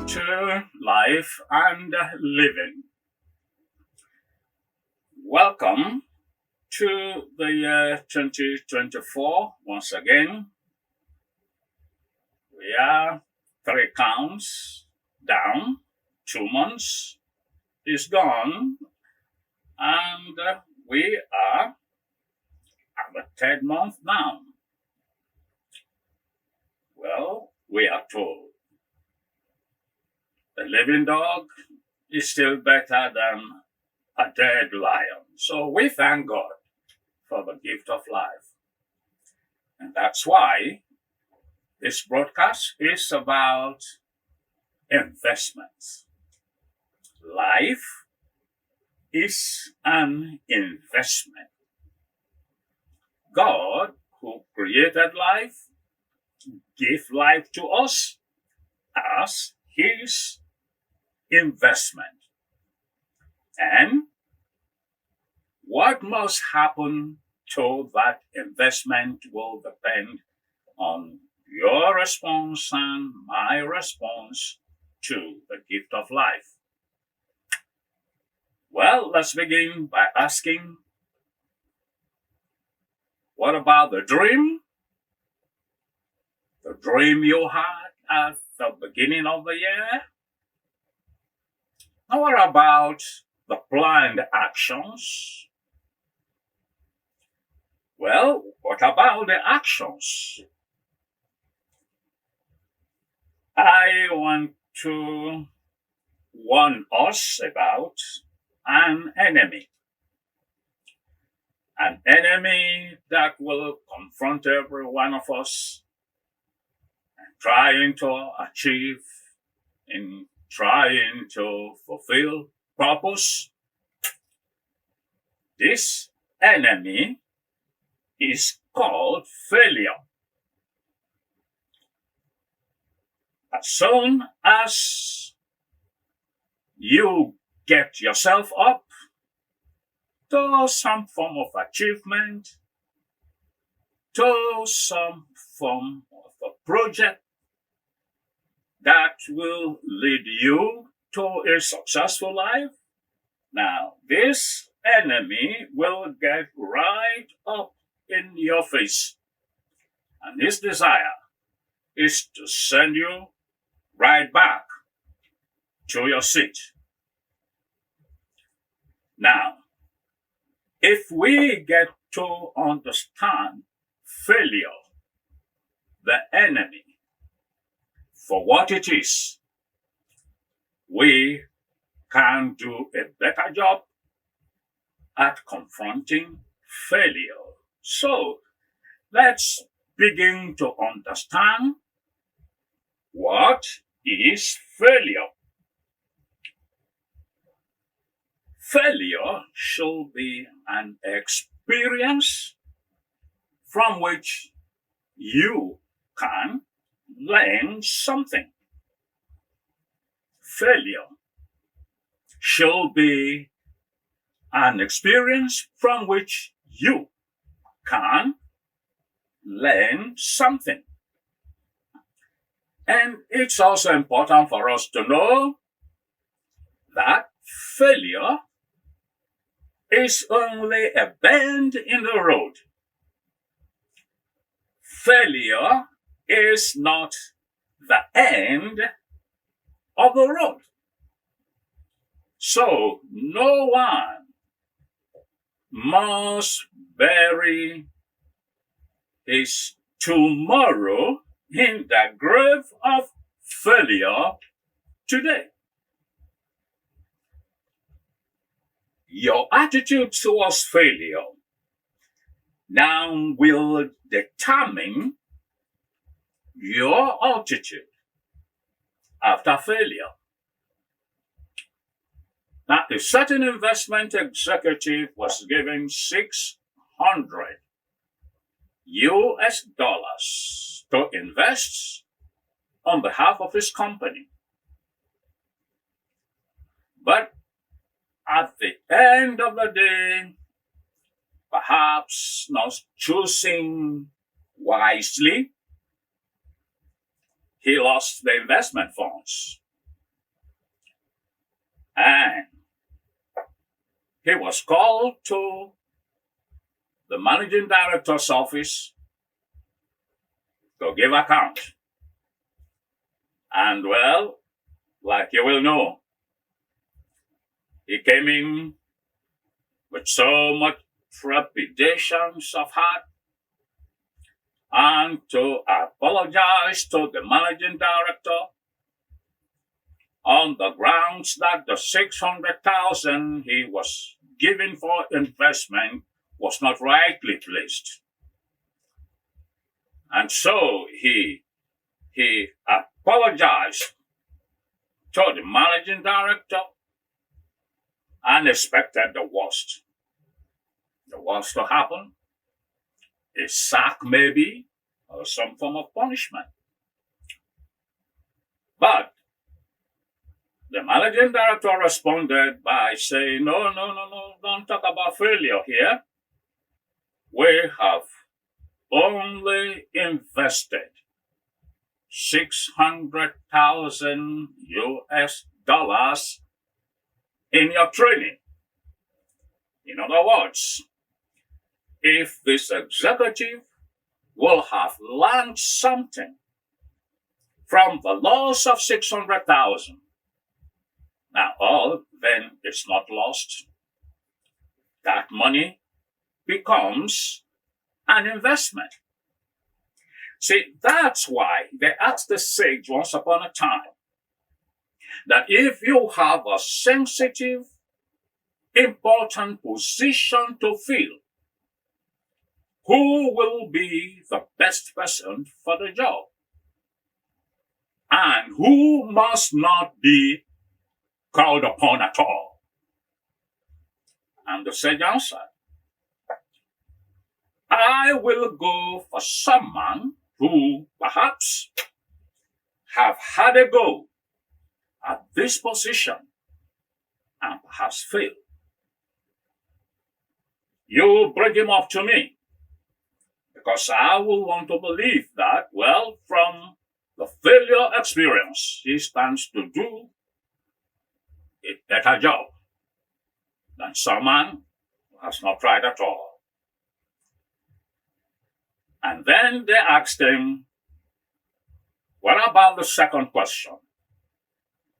to Life and Living. Welcome to the year 2024 once again. We are three counts down, 2 months is gone, and we are at the third month now. Well, we are told the living dog is still better than a dead lion. So we thank God for the gift of life. And that's why this broadcast is about investments. Life is an investment. God, who created life, gave life to us as his investment. And what must happen to that investment will depend on your response and my response to the gift of life. Well, let's begin by asking, what about the dream? The dream you had at the beginning of the year? Now, what about the planned actions? Well, what about the actions? I want to warn us about an enemy. An enemy that will confront every one of us and trying to achieve in trying to fulfill purpose. This enemy is called failure. As soon as you get yourself up to some form of achievement, to some form of a project that will lead you to a successful life, now this enemy will get right up in your face. And his desire is to send you right back to your seat. Now, if we get to understand failure, the enemy, for what it is, we can do a better job at confronting failure. So, let's begin to understand what is failure. Failure should be an experience from which you can learn something. Failure should be an experience from which you can learn something. And it's also important for us to know that failure is only a bend in the road. Failure is not the end of the road. So no one must bury his tomorrow in the grave of failure today. Your attitude towards failure now will determine your altitude after failure. Now, a certain investment executive was given 600 US dollars to invest on behalf of his company. But at the end of the day, perhaps not choosing wisely, he lost the investment funds. And he was called to the managing director's office to give account. And well, like you will know, he came in with so much trepidations of heart and to apologize to the managing director on the grounds that the 600,000 he was given for investment was not rightly placed. And so he apologized to the managing director and expected the worst. The worst to happen, a sack maybe, or some form of punishment. But the managing director responded by saying, no, don't talk about failure here. We have only invested 600,000 US dollars in your training. In other words, if this executive will have learned something from the loss of 600,000, now all then it's not lost. That money becomes an investment. See, that's why they asked the sage once upon a time that if you have a sensitive, important position to fill, who will be the best person for the job? And who must not be called upon at all? And the sage answered, I will go for someone who perhaps have had a go at this position and perhaps failed. You bring him up to me, because I will want to believe that, well, from the failure experience, he stands to do a better job than someone who has not tried at all. And then they asked him, what about the second question?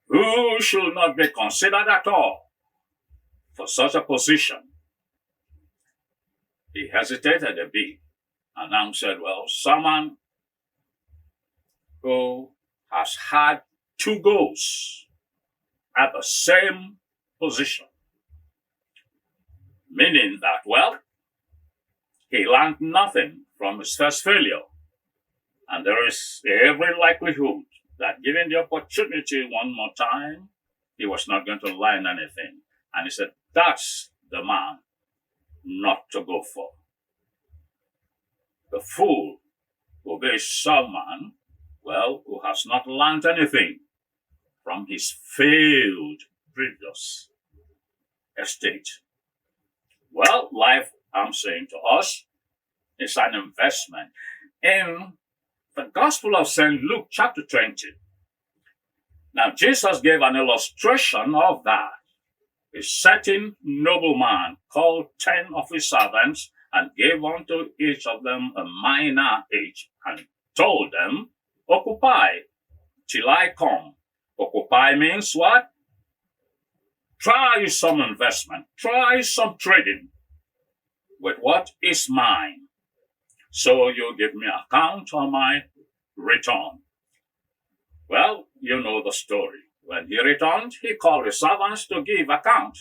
Who should not be considered at all for such a position? He hesitated a bit and now said, well, someone who has had two goes at the same position. Meaning that, well, he learned nothing from his first failure. And there is every likelihood that given the opportunity one more time, he was not going to learn anything. And he said, that's the man not to go for. The fool will be someone, well, who has not learned anything from his failed previous estate. Well, life, I'm saying to us, is an investment. In the Gospel of St. Luke, chapter 20, now Jesus gave an illustration of that. A certain nobleman called 10 of his servants and gave unto each of them a mina each, and told them, occupy till I come. Occupy means what? Try some investment, try some trading with what is mine. So you give me account on my return. Well, you know the story. When he returned, he called his servants to give account.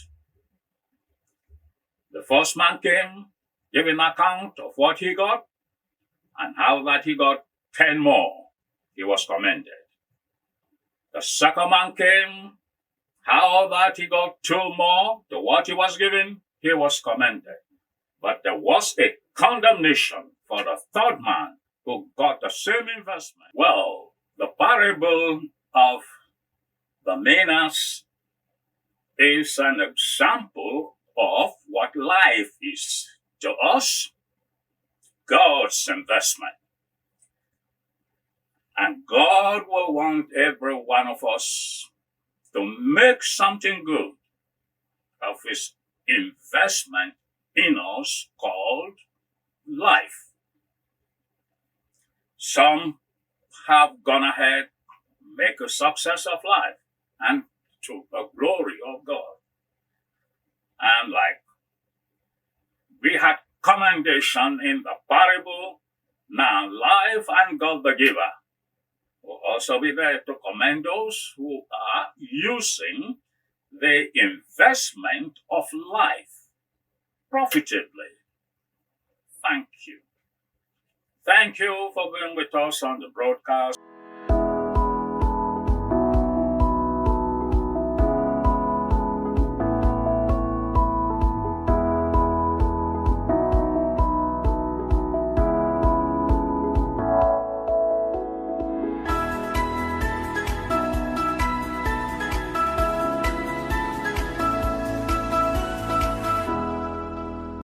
The first man came, giving account of what he got, and how that he got 10 more. He was commended. The second man came, how that he got 2 more to what he was given, he was commended. But there was a condemnation for the third man who got the same investment. Well, the parable of the minas is an example of what life is to us, God's investment. And God will want every one of us to make something good of his investment in us called life. Some have gone ahead, make a success of life, and to the glory of God. And like we had commendation in the parable, now life and God the giver will also be there to commend those who are using the investment of life profitably. Thank you. Thank you for being with us on the broadcast.